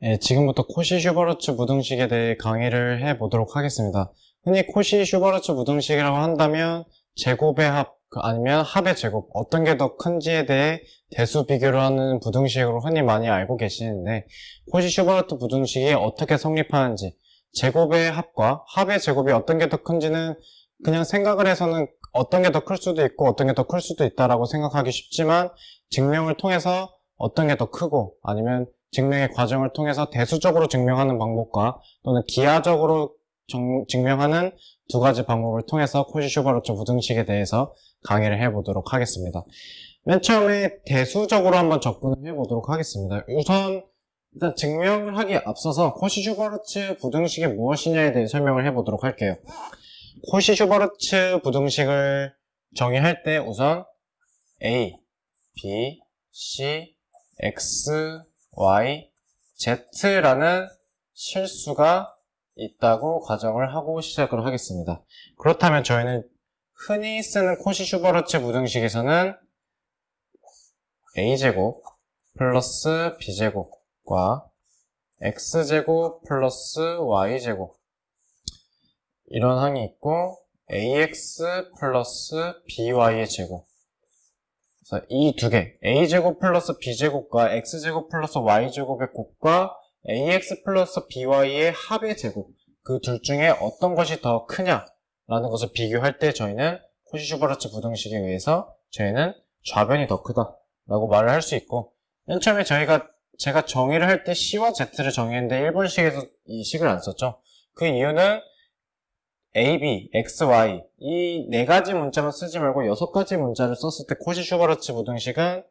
예, 지금부터 코시-슈버르츠 무등식에 대해 강의를 해보도록 하겠습니다. 흔히 코시-슈버르츠 무등식이라고 한다면 제곱의 합, 아니면 합의 제곱, 어떤 게 더 큰지에 대해 대수 비교를 하는 부등식으로 흔히 많이 알고 계시는데, 코시-슈버르츠 무등식이 어떻게 성립하는지, 제곱의 합과 합의 제곱이 어떤 게 더 큰지는 그냥 생각을 해서는 어떤 게 더 클 수도 있고 어떤 게 더 클 수도 있다라고 생각하기 쉽지만, 증명을 통해서 어떤 게 더 크고 아니면 증명의 과정을 통해서 대수적으로 증명하는 방법과 또는 기하적으로 증명하는 두 가지 방법을 통해서 코시-슈버르츠 무등식에 대해서 강의를 해보도록 하겠습니다. 맨 처음에 대수적으로 한번 접근을 해보도록 하겠습니다. 우선 일단 증명을 하기에 앞서서 코시-슈버르츠 무등식이 무엇이냐에 대해 설명을 해보도록 할게요. 코시-슈버르츠 무등식을 정의할 때 우선 A, B, C, X, Y, Z라는 실수가 있다고 가정을 하고 시작을 하겠습니다. 그렇다면 저희는 흔히 쓰는 코시-슈버르츠 무등식에서는 A제곱 플러스 B제곱과 X제곱 플러스 Y제곱 이런 항이 있고 AX 플러스 BY의 제곱, 이 두 개, A제곱 플러스 B제곱과 X제곱 플러스 Y제곱의 곱과 AX 플러스 BY의 합의 제곱, 그 둘 중에 어떤 것이 더 크냐라는 것을 비교할 때 저희는 코시-슈버르츠 무등식에 의해서 저희는 좌변이 더 크다라고 말을 할 수 있고, 맨 처음에 제가 정의를 할 때 C와 Z를 정의했는데 1번식에서 이 식을 안 썼죠. 그 이유는 A, B, X, Y 이 네 가지 문자만 쓰지 말고 6가지 문자를 썼을 때 코시-슈버르츠 무등식은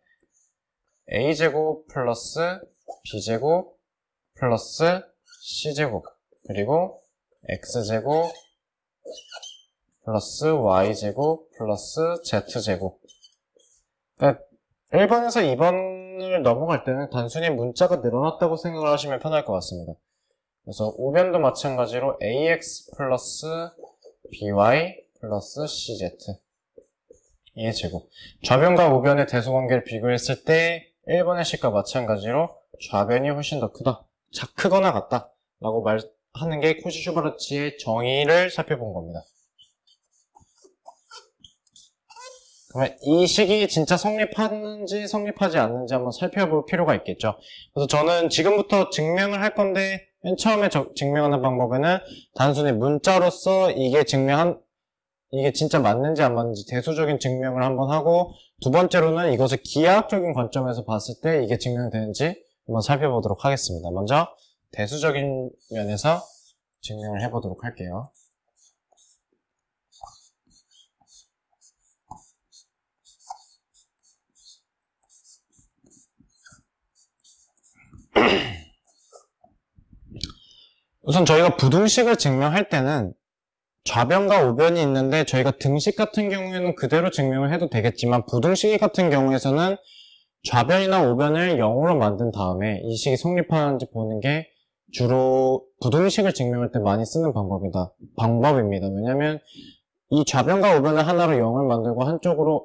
A제곱 플러스 B제곱 플러스 C제곱 그리고 X제곱 플러스 Y제곱 플러스 Z제곱. 그러니까 1번에서 2번을 넘어갈 때는 단순히 문자가 늘어났다고 생각을 하시면 편할 것 같습니다. 그래서 우변도 마찬가지로 AX 플러스 BY 플러스 CZ 의 제곱. 좌변과 우변의 대소관계를 비교했을 때 1번의 식과 마찬가지로 좌변이 훨씬 더 크거나 같다 라고 말하는 게 코시-슈버르츠의 정의를 살펴본 겁니다. 그러면 이 식이 진짜 성립하는지 성립하지 않는지 한번 살펴볼 필요가 있겠죠. 그래서 저는 지금부터 증명을 할 건데 맨 처음에 증명하는 방법에는 단순히 문자로서 이게 진짜 맞는지 안 맞는지 대수적인 증명을 한번 하고, 두 번째로는 이것을 기하학적인 관점에서 봤을 때 이게 증명되는지 한번 살펴보도록 하겠습니다. 먼저 대수적인 면에서 증명을 해보도록 할게요. 우선 저희가 부등식을 증명할 때는 좌변과 우변이 있는데 저희가 등식 같은 경우에는 그대로 증명을 해도 되겠지만 부등식 같은 경우에서는 좌변이나 우변을 0으로 만든 다음에 이 식이 성립하는지 보는 게 주로 부등식을 증명할 때 많이 쓰는 방법입니다. 왜냐면 이 좌변과 우변을 하나로 0을 만들고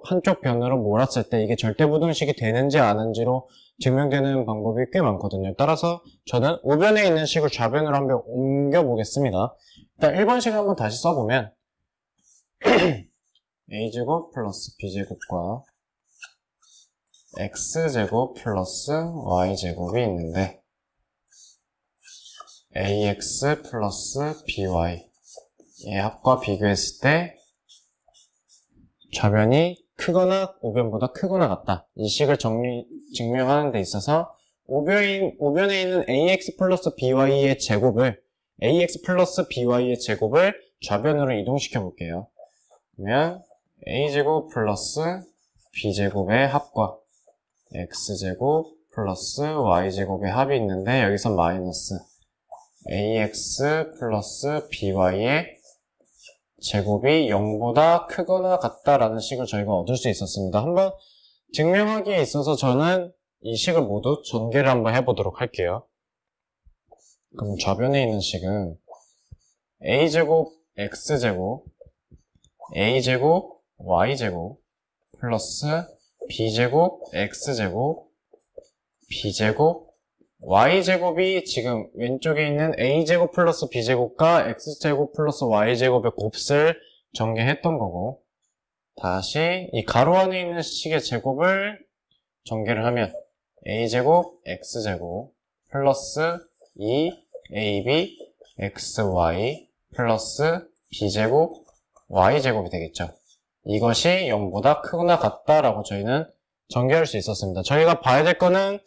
한쪽 변으로 몰았을 때 이게 절대 부등식이 되는지 아닌지로 증명되는 방법이 꽤 많거든요. 따라서 저는 우변에 있는 식을 좌변으로 한번 옮겨 보겠습니다. 일단 1번식을 한번 다시 써보면 A제곱 플러스 B제곱과 X제곱 플러스 Y제곱이 있는데 AX 플러스 BY 의 합과 비교했을 때 좌변이 크거나 우변보다 크거나 같다. 이 식을 증명하는 데 있어서 우변에 있는 AX 플러스 BY의 제곱을 좌변으로 이동시켜 볼게요. 그러면 A제곱 플러스 B제곱의 합과 X제곱 플러스 Y제곱의 합이 있는데 여기서 마이너스 AX 플러스 BY의 제곱이 0보다 크거나 같다라는 식을 저희가 얻을 수 있었습니다. 한번 증명하기에 있어서 저는 이 식을 모두 전개를 한번 해보도록 할게요. 그럼 좌변에 있는 식은 A제곱 X제곱 A제곱 Y제곱 플러스 B제곱 X제곱 B제곱 y제곱이 지금 왼쪽에 있는 a제곱 플러스 b제곱과 x제곱 플러스 y제곱의 곱을 전개했던 거고, 다시 이 가로 안에 있는 식의 제곱을 전개를 하면 a제곱 x제곱 플러스 2ab xy 플러스 b제곱 y제곱이 되겠죠. 이것이 0보다 크거나 같다라고 저희는 전개할 수 있었습니다. 저희가 봐야 될 거는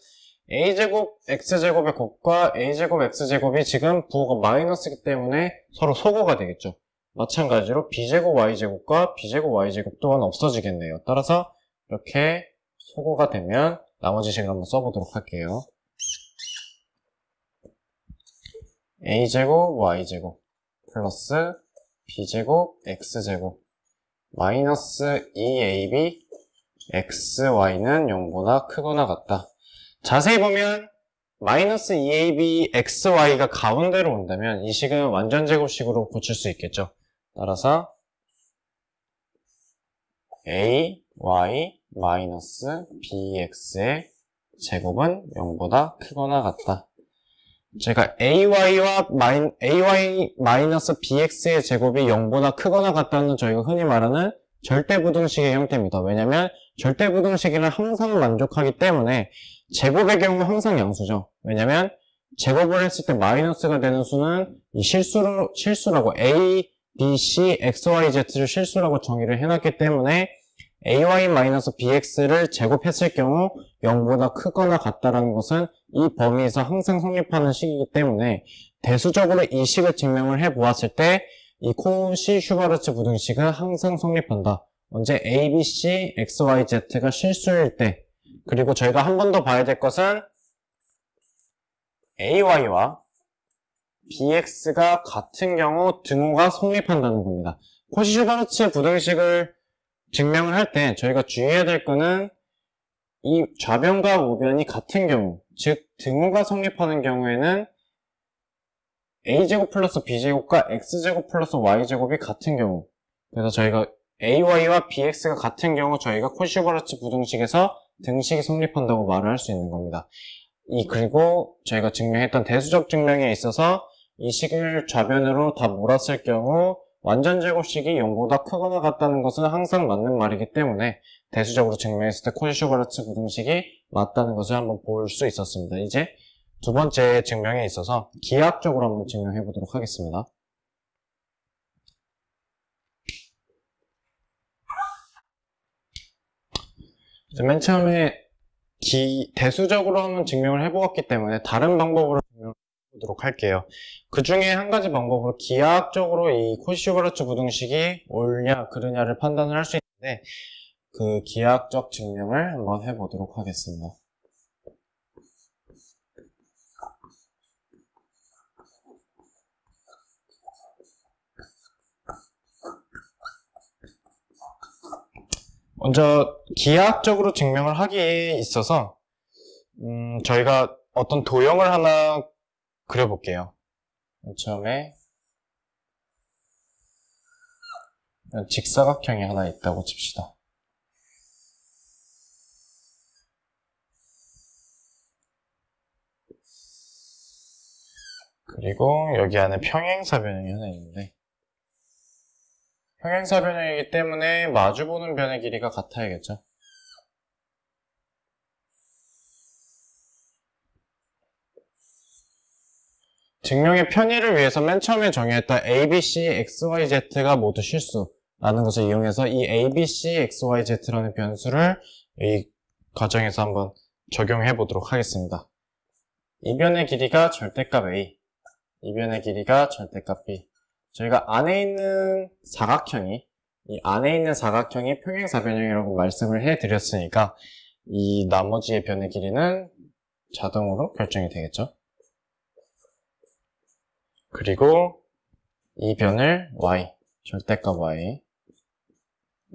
a제곱 x제곱의 곱과 a제곱 x제곱이 지금 부호가 마이너스이기 때문에 서로 소거가 되겠죠. 마찬가지로 b제곱 y제곱과 b제곱 y제곱 또한 없어지겠네요. 따라서 이렇게 소거가 되면 나머지 식을 한번 써보도록 할게요. a제곱 y제곱 플러스 b제곱 x제곱 마이너스 2ab xy는 0보다 크거나 같다. 자세히 보면 마이너스 2ab xy가 가운데로 온다면 이 식은 완전 제곱식으로 고칠 수 있겠죠. 따라서 a, y, 마이너스 bx의 제곱은 0보다 크거나 같다. 제가 ay와 ay 마이너스 bx의 제곱이 0보다 크거나 같다는 저희가 흔히 말하는 절대부등식의 형태입니다. 왜냐하면 절대부등식이는 항상 만족하기 때문에 제곱의 경우 항상 양수죠. 왜냐하면 제곱을 했을 때 마이너스가 되는 수는 이 실수라고 a, b, c, x, y, z를 실수라고 정의를 해놨기 때문에 ay-bx를 제곱했을 경우 0보다 크거나 같다라는 것은 이 범위에서 항상 성립하는 식이기 때문에 대수적으로 이 식을 증명을 해보았을 때 이 코시-슈바르츠 부등식은 항상 성립한다. 언제 a, b, c, x, y, z가 실수일 때, 그리고 저희가 한 번 더 봐야 될 것은 ay와 bx가 같은 경우 등호가 성립한다는 겁니다. 코시-슈바르츠 부등식을 증명을 할 때 저희가 주의해야 될 거는 이 좌변과 우변이 같은 경우, 즉 등호가 성립하는 경우에는 a제곱 플러스 b제곱과 x제곱 플러스 y제곱이 같은 경우, 그래서 저희가 ay와 bx가 같은 경우 저희가 코시-슈바르츠 부등식에서 등식이 성립한다고 말을 할 수 있는 겁니다. 그리고 저희가 증명했던 대수적 증명에 있어서 이 식을 좌변으로 다 몰았을 경우 완전 제곱식이 0보다 크거나 같다는 것은 항상 맞는 말이기 때문에 대수적으로 증명했을 때 코시-슈바르츠 부등식이 맞다는 것을 한번 볼 수 있었습니다. 이제 두 번째 증명에 있어서 기하학적으로 한번 증명해 보도록 하겠습니다. 맨 처음에 대수적으로 한번 증명을 해보았기 때문에 다른 방법으로 증명해 보도록 할게요. 그 중에 한 가지 방법으로 기하학적으로 이 코시-슈바르츠 부등식이 옳냐 그르냐를 판단을 할 수 있는데 그 기하학적 증명을 한번 해보도록 하겠습니다. 먼저 기하학적으로 증명을 하기에 있어서 저희가 어떤 도형을 하나 그려볼게요. 처음에 직사각형이 하나 있다고 칩시다. 그리고 여기 안에 평행사변형이 하나 있는데 평행사변형이기 때문에 마주보는 변의 길이가 같아야겠죠. 증명의 편의를 위해서 맨 처음에 정의했던 A, B, C, X, Y, Z가 모두 실수라는 것을 이용해서 이 A, B, C, X, Y, Z라는 변수를 이 과정에서 한번 적용해 보도록 하겠습니다. 이 변의 길이가 절대값 A, 이 변의 길이가 절대값 B. 저희가 안에 있는 사각형이 평행사변형이라고 말씀을 해드렸으니까 이 나머지의 변의 길이는 자동으로 결정이 되겠죠. 그리고 이 변을 y, 절대값 y,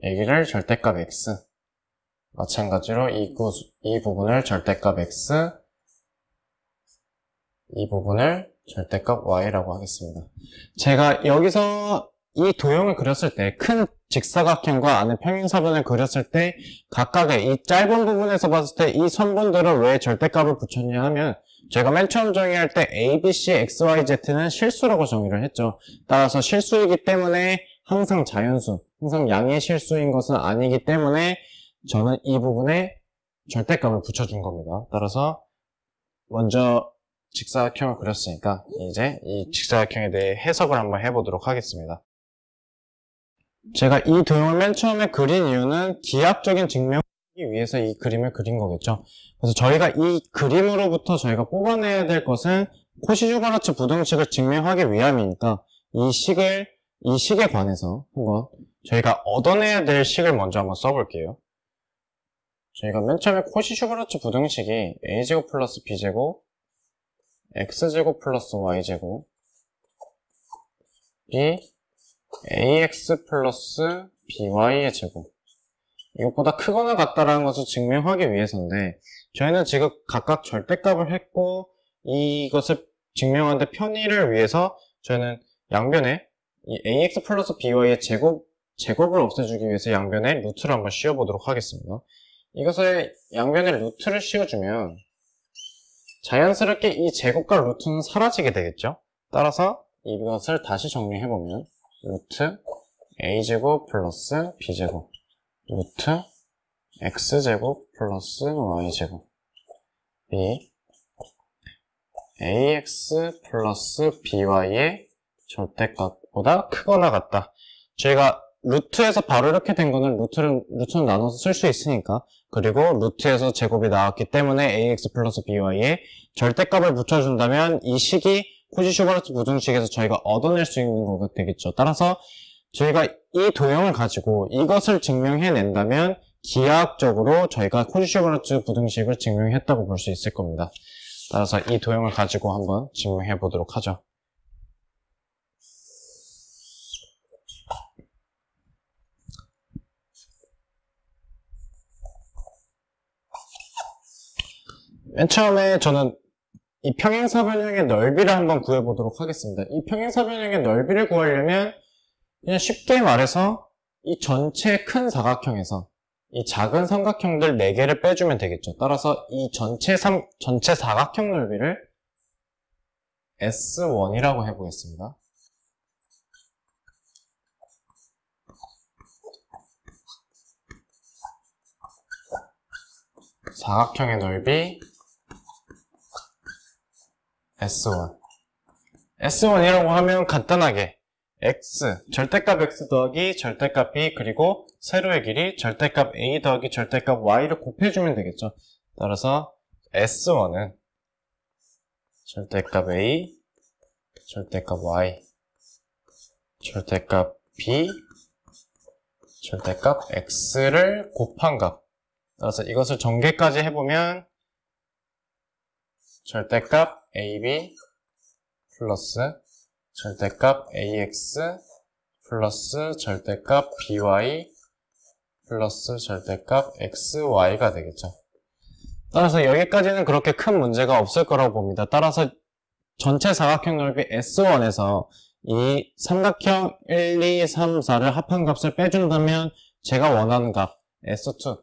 여기를 절대값 x, 마찬가지로 이 부분을 절대값 x, 이 부분을 절대값 y라고 하겠습니다. 제가 여기서 이 도형을 그렸을 때, 큰 직사각형과 안에 평행사변을 그렸을 때 각각의 이 짧은 부분에서 봤을 때 이 선분들을 왜 절대값을 붙였냐 하면 제가 맨 처음 정의할 때 A, B, C, X, Y, Z는 실수라고 정의를 했죠. 따라서 실수이기 때문에 항상 자연수, 항상 양의 실수인 것은 아니기 때문에 저는 이 부분에 절대값을 붙여준 겁니다. 따라서 먼저 직사각형을 그렸으니까 이제 이 직사각형에 대해 해석을 한번 해보도록 하겠습니다. 제가 이 도형을 맨 처음에 그린 이유는 기하학적인 증명을 하기 위해서 이 그림을 그린 거겠죠. 그래서 저희가 이 그림으로부터 저희가 뽑아내야 될 것은 코시-슈바르츠 부등식을 증명하기 위함이니까 이 식에 관해서 한번 저희가 얻어내야 될 식을 먼저 한번 써볼게요. 저희가 맨 처음에 코시-슈바르츠 부등식이 a제곱 플러스 b제곱 x제곱 플러스 y제곱 이 ax 플러스 by의 제곱 이것보다 크거나 같다라는 것을 증명하기 위해서인데 저희는 지금 각각 절대값을 했고 이것을 증명하는데 편의를 위해서 저희는 양변에 이 ax 플러스 by의 제곱을 없애주기 위해서 양변에 루트를 한번 씌워보도록 하겠습니다. 이것을 양변에 루트를 씌워주면 자연스럽게 이 제곱과 루트는 사라지게 되겠죠. 따라서 이것을 다시 정리해보면 루트 a제곱 플러스 b제곱 루트 x제곱 플러스 y제곱 b ax 플러스 by의 절대값보다 크거나 같다. 저희가 루트에서 바로 이렇게 된 거는 루트는 나눠서 쓸 수 있으니까 그리고 루트에서 제곱이 나왔기 때문에 ax 플러스 by의 절대값을 붙여준다면 이 식이 코시-슈바르츠 부등식에서 저희가 얻어낼 수 있는 거가 되겠죠. 따라서 저희가 이 도형을 가지고 이것을 증명해낸다면 기하학적으로 저희가 코시-슈바르츠 부등식을 증명했다고 볼 수 있을 겁니다. 따라서 이 도형을 가지고 한번 증명해 보도록 하죠. 맨 처음에 저는 이 평행사변형의 넓이를 한번 구해보도록 하겠습니다. 이 평행사변형의 넓이를 구하려면 그냥 쉽게 말해서 이 전체 큰 사각형에서 이 작은 삼각형들 4개를 빼주면 되겠죠. 따라서 이 전체 사각형 넓이를 S1이라고 해보겠습니다. 사각형의 넓이 S1. S1이라고 하면 간단하게 x, 절대값 x 더하기 절대값 b 그리고 세로의 길이 절대값 a 더하기 절대값 y를 곱해주면 되겠죠. 따라서 S1은 절대값 a, 절대값 y, 절대값 b, 절대값 x를 곱한 값. 따라서 이것을 전개까지 해보면 절대값 ab 플러스 절대값 ax 플러스 절대값 by 플러스 절대값 xy가 되겠죠. 따라서 여기까지는 그렇게 큰 문제가 없을 거라고 봅니다. 따라서 전체 사각형 넓이 S1에서 이 삼각형 1, 2, 3, 4를 합한 값을 빼준다면 제가 원하는 값 S2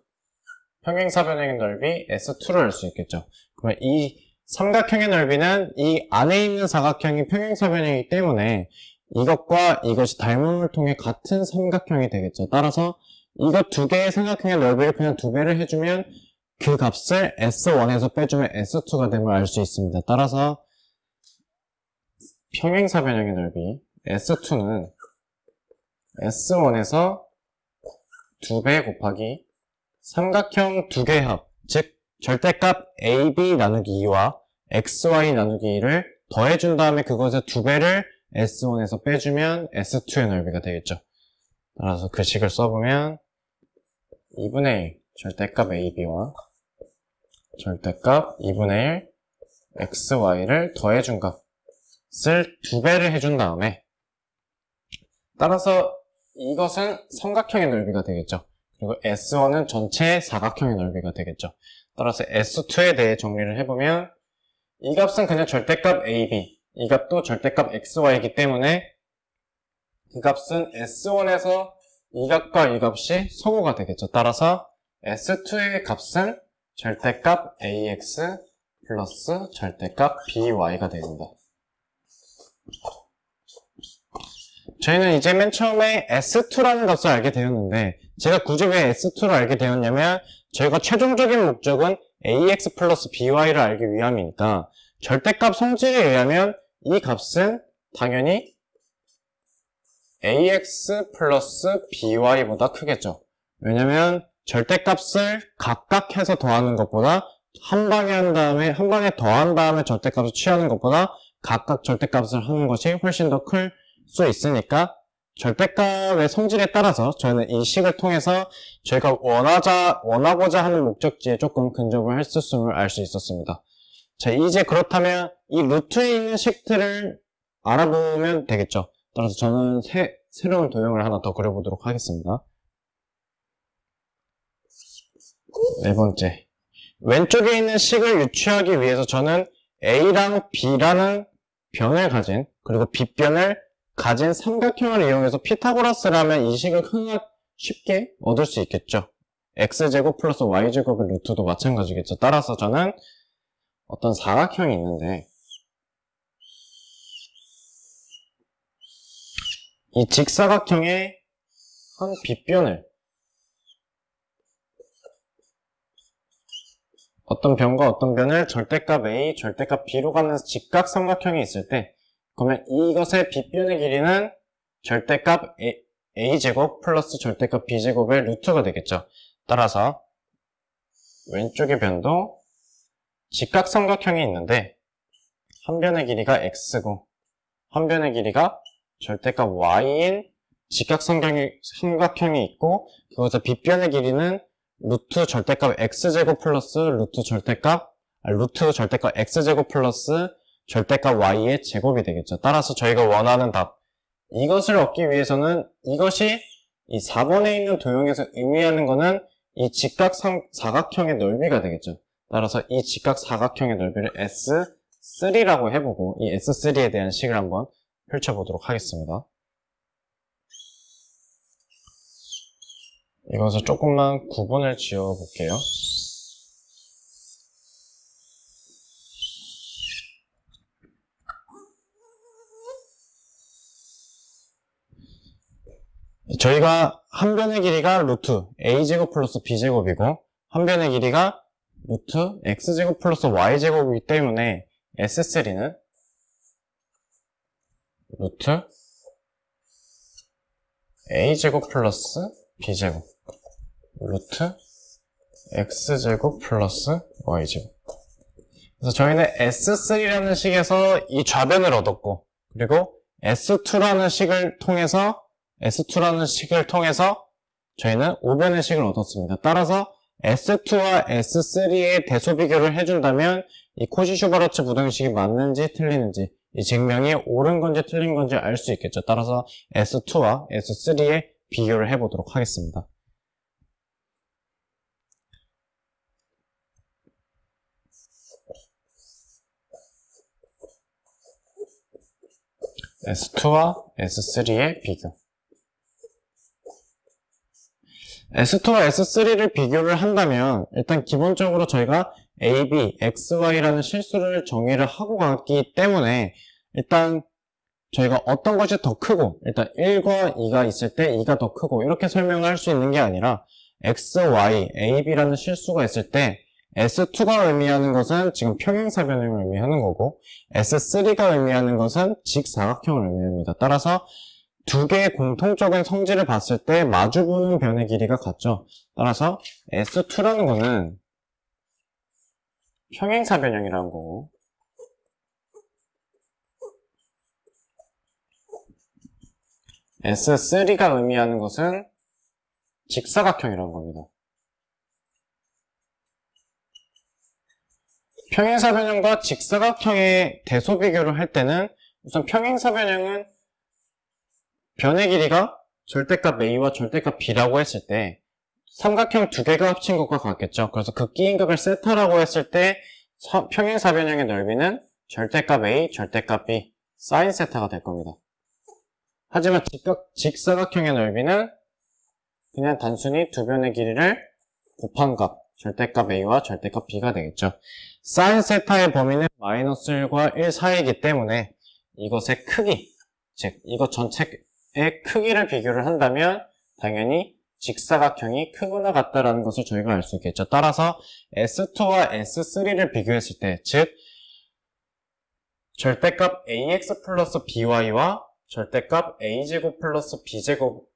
평행사변형의 넓이 S2를 알 수 있겠죠. 그러면 이 삼각형의 넓이는 이 안에 있는 사각형이 평행사변형이기 때문에 이것과 이것이 닮음을 통해 같은 삼각형이 되겠죠. 따라서 이것 두 개의 삼각형의 넓이를 그냥 2배를 해주면 그 값을 S1에서 빼주면 S2가 됨을 알 수 있습니다. 따라서 평행사변형의 넓이 S2는 S1에서 2배 곱하기 삼각형 두 개의 합, 즉 절대값 AB 나누기 2와 XY 나누기 2를 더해준 다음에 그것의 2배를 S1에서 빼주면 S2의 넓이가 되겠죠. 따라서 그 식을 써보면 2분의 1 절대값 AB와 절대값 2분의 1 XY를 더해준 값을 2배를 해준 다음에 따라서 이것은 삼각형의 넓이가 되겠죠. 그리고 S1은 전체 사각형의 넓이가 되겠죠. 따라서 S2에 대해 정리를 해보면 이 값은 그냥 절대값 AB, 이 값도 절대값 XY이기 때문에 그 값은 S1에서 이 값과 이 값이 소구가 되겠죠. 따라서 S2의 값은 절대값 AX 플러스 절대값 by가 됩니다. 저희는 이제 맨 처음에 S2라는 값을 알게 되었는데, 제가 굳이 왜 S2를 알게 되었냐면, 저희가 최종적인 목적은 ax 플러스 by를 알기 위함이니까, 절대값 성질에 의하면 이 값은 당연히 ax 플러스 by보다 크겠죠. 왜냐면 절대값을 각각 해서 더하는 것보다 한 방에 더한 다음에 절대값을 취하는 것보다 각각 절대값을 하는 것이 훨씬 더 클 수 있으니까, 절대값의 성질에 따라서 저희는 이 식을 통해서 저희가 원하고자 하는 목적지에 조금 근접을 했었음을 알 수 있었습니다. 자, 이제 그렇다면 이 루트에 있는 식들을 알아보면 되겠죠. 따라서 저는 새로운 도형을 하나 더 그려보도록 하겠습니다. 네 번째, 왼쪽에 있는 식을 유추하기 위해서 저는 A랑 B라는 변을 가진, 그리고 B변을 가진 삼각형을 이용해서 피타고라스라면 이 식을 쉽게 얻을 수 있겠죠. x제곱 플러스 y제곱의 루트도 마찬가지겠죠. 따라서 저는 어떤 사각형이 있는데, 이 직사각형의 한 빗변을 어떤 변과 어떤 변을 절대값 a, 절대값 b로 가는 직각삼각형이 있을 때, 그러면 이것의 빗변의 길이는 절대값 a제곱 플러스 절대값 b제곱의 루트가 되겠죠. 따라서 왼쪽의 변도 직각삼각형이 있는데, 한 변의 길이가 x고 한 변의 길이가 절대값 y인 직각삼각형이 있고, 그것의 빗변의 길이는 루트 절대값 x제곱 플러스 루트 절대값 x제곱 플러스 절대값 y의 제곱이 되겠죠. 따라서 저희가 원하는 답, 이것을 얻기 위해서는 이것이 이 4번에 있는 도형에서 의미하는 것은 이 직각사각형의 넓이가 되겠죠. 따라서 이 직각사각형의 넓이를 S3라고 해보고 이 S3에 대한 식을 한번 펼쳐보도록 하겠습니다. 이것을 조금만 구분을 지어 볼게요. 저희가 한 변의 길이가 루트 a제곱 플러스 b제곱이고 한 변의 길이가 루트 x제곱 플러스 y제곱이기 때문에 S3는 루트 a제곱 플러스 b제곱 루트 x제곱 플러스 y제곱. 그래서 저희는 S3라는 식에서 이 좌변을 얻었고, 그리고 S2라는 식을 통해서 저희는 우변의 식을 얻었습니다. 따라서 S2와 S3의 대소 비교를 해준다면 이 코시-슈바르츠 부등식이 맞는지 틀리는지, 이 증명이 옳은 건지 틀린 건지 알 수 있겠죠. 따라서 S2와 S3의 비교를 해보도록 하겠습니다. S2와 S3의 비교. S2와 S3를 비교를 한다면 일단 기본적으로 저희가 A, B, X, Y라는 실수를 정의를 하고 갔기 때문에 일단 저희가 어떤 것이 더 크고, 일단 1과 2가 있을 때 2가 더 크고 이렇게 설명을 할 수 있는 게 아니라 X, Y, A, B라는 실수가 있을 때 S2가 의미하는 것은 지금 평행사변형을 의미하는 거고, S3가 의미하는 것은 직사각형을 의미합니다. 따라서 두 개의 공통적인 성질을 봤을 때 마주보는 변의 길이가 같죠. 따라서 S2라는 거는 평행사변형이라는 거고, S3가 의미하는 것은 직사각형이라는 겁니다. 평행사변형과 직사각형의 대소 비교를 할 때는 우선 평행사변형은 변의 길이가 절대값 a와 절대값 b라고 했을 때 삼각형 두 개가 합친 것과 같겠죠. 그래서 극기인각을 세타라고 했을 때 평행사변형의 넓이는 절대값 a, 절대값 b, 사인 세타가 될 겁니다. 하지만 직사각형의 넓이는 그냥 단순히 두 변의 길이를 곱한 값, 절대값 A와 절대값 B가 되겠죠. 사인 세타의 범위는 마이너스 1과 1 사이이기 때문에 이것의 크기, 즉 이것 전체의 크기를 비교를 한다면 당연히 직사각형이 크거나 같다라는 것을 저희가 알 수 있겠죠. 따라서 S2와 S3를 비교했을 때, 즉 절대값 AX 플러스 BY와 절대값 A제곱 플러스 B제곱,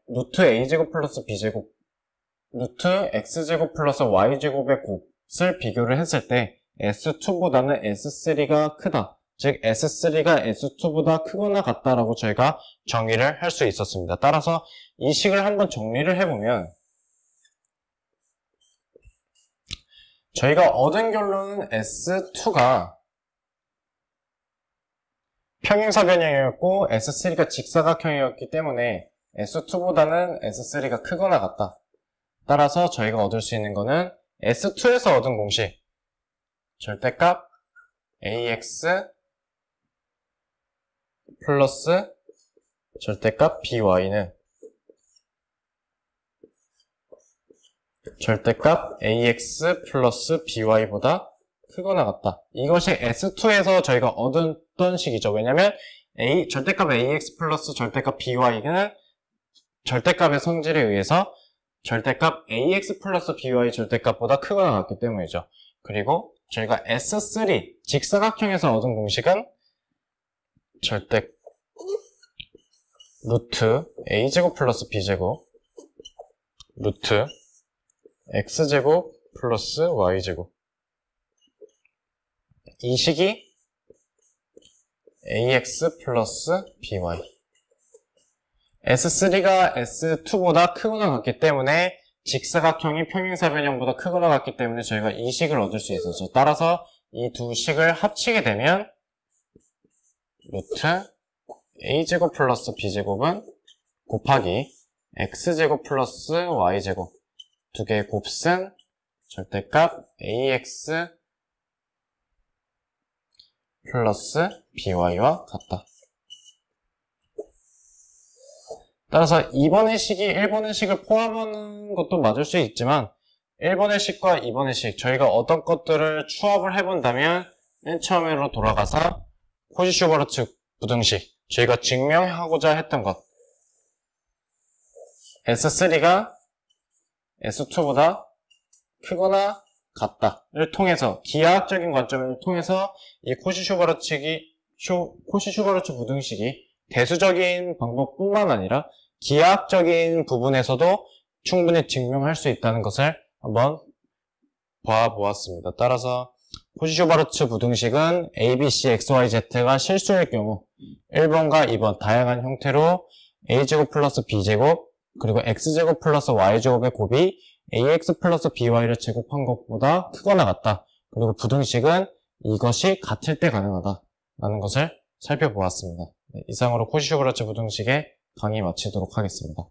루트 A제곱 플러스 B제곱, 루트 X제곱 플러스 Y제곱의 곱을 비교를 했을 때 S2보다는 S3가 크다. 즉 S3가 S2보다 크거나 같다라고 저희가 정의를 할 수 있었습니다. 따라서 이 식을 한번 정리를 해보면 저희가 얻은 결론은 S2가 평행사변형이었고 S3가 직사각형이었기 때문에 S2보다는 S3가 크거나 같다. 따라서 저희가 얻을 수 있는 거는 S2에서 얻은 공식 절대값 AX 플러스 절대값 BY는 절대값 AX 플러스 BY보다 크거나 같다. 이것이 S2에서 저희가 얻었던 식이죠. 왜냐면 절대값 AX 플러스 절대값 BY는 절대값의 성질에 의해서 절대값 AX 플러스 BY 절대값보다 크거나 같기 때문이죠. 그리고 저희가 S3 직사각형에서 얻은 공식은 절대 루트 A제곱 플러스 B제곱 루트 X제곱 플러스 Y제곱, 이 식이 AX 플러스 BY. S3가 S2보다 크거나 같기 때문에 직사각형이 평행사변형보다 크거나 같기 때문에 저희가 이 식을 얻을 수 있었죠. 따라서 이 두 식을 합치게 되면 루트 A제곱 플러스 B제곱은 곱하기 X제곱 플러스 Y제곱, 두 개의 곱은 절대값 AX 플러스 BY와 같다. 따라서 2번의 식이 1번의 식을 포함하는 것도 맞을 수 있지만 1번의 식과 2번의 식, 저희가 어떤 것들을 추합을 해본다면 맨 처음으로 돌아가서 코시-슈바르츠 부등식, 저희가 증명하고자 했던 것, S3가 S2보다 크거나 같다를 통해서, 기하학적인 관점을 통해서 이 코시-슈바르츠 부등식이 대수적인 방법뿐만 아니라 기하학적인 부분에서도 충분히 증명할 수 있다는 것을 한번 봐보았습니다. 따라서 코시-슈바르츠 부등식은 A, B, C, X, Y, Z가 실수일 경우 1번과 2번 다양한 형태로 A제곱 플러스 B제곱 그리고 X제곱 플러스 Y제곱의 곱이 AX 플러스 BY를 제곱한 것보다 크거나 같다. 그리고 부등식은 이것이 같을 때 가능하다 라는 것을 살펴보았습니다. 네, 이상으로 코시-슈바르츠 부등식의 강의 마치도록 하겠습니다.